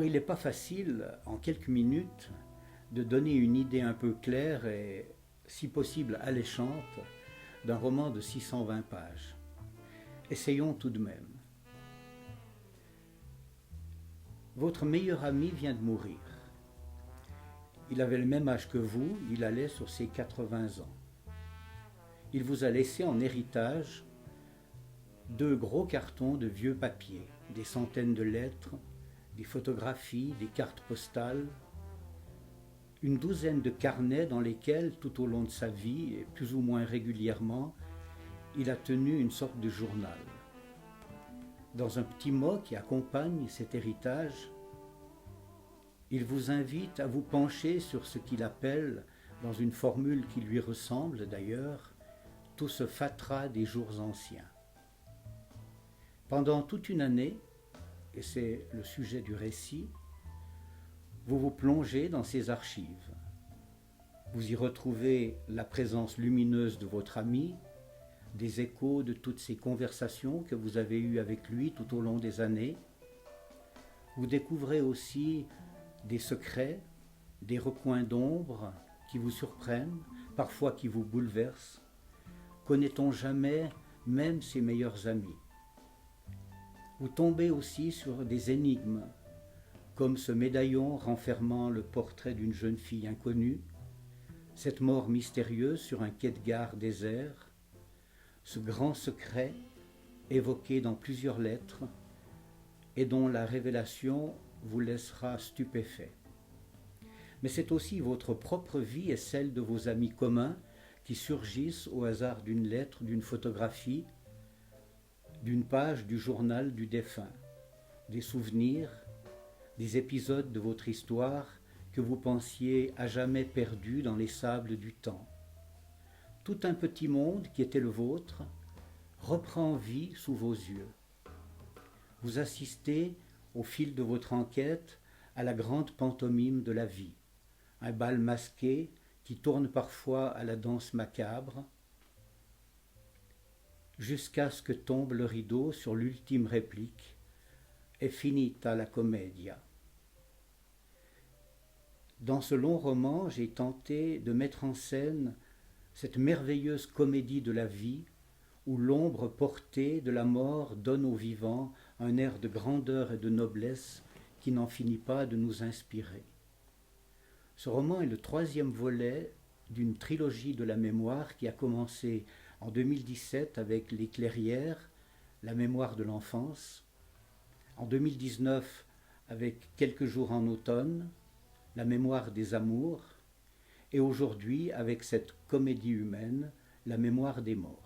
il n'est pas facile, en quelques minutes, de donner une idée un peu claire et, si possible, alléchante d'un roman de 620 pages. Essayons tout de même. Votre meilleur ami vient de mourir. Il avait le même âge que vous, il allait sur ses 80 ans. Il vous a laissé en héritage 2 gros cartons de vieux papiers, des centaines de lettres, des photographies, des cartes postales, une douzaine de carnets dans lesquels, tout au long de sa vie, et plus ou moins régulièrement, il a tenu une sorte de journal. Dans un petit mot qui accompagne cet héritage, il vous invite à vous pencher sur ce qu'il appelle, dans une formule qui lui ressemble d'ailleurs, tout ce fatras des jours anciens. Pendant toute une année, et c'est le sujet du récit, vous vous plongez dans ces archives. Vous y retrouvez la présence lumineuse de votre ami, des échos de toutes ces conversations que vous avez eues avec lui tout au long des années. Vous découvrez aussi des secrets, des recoins d'ombre qui vous surprennent, parfois qui vous bouleversent. Connaît-on jamais même ses meilleurs amis? Vous tombez aussi sur des énigmes, comme ce médaillon renfermant le portrait d'une jeune fille inconnue, cette mort mystérieuse sur un quai de gare désert, ce grand secret évoqué dans plusieurs lettres et dont la révélation vous laissera stupéfait. Mais c'est aussi votre propre vie et celle de vos amis communs qui surgissent au hasard d'une lettre, d'une photographie, d'une page du journal du défunt, des souvenirs, des épisodes de votre histoire que vous pensiez à jamais perdus dans les sables du temps. Tout un petit monde qui était le vôtre reprend vie sous vos yeux. Vous assistez, au fil de votre enquête, à la grande pantomime de la vie, un bal masqué qui tourne parfois à la danse macabre, jusqu'à ce que tombe le rideau sur l'ultime réplique « È finita la commedia ». Dans ce long roman, j'ai tenté de mettre en scène cette merveilleuse comédie de la vie où l'ombre portée de la mort donne aux vivants un air de grandeur et de noblesse qui n'en finit pas de nous inspirer. Ce roman est le 3e volet d'une trilogie de la mémoire qui a commencé en 2017 avec Les Clairières, la mémoire de l'enfance, en 2019 avec Quelques jours en automne, la mémoire des amours, et aujourd'hui avec cette comédie humaine, la mémoire des morts.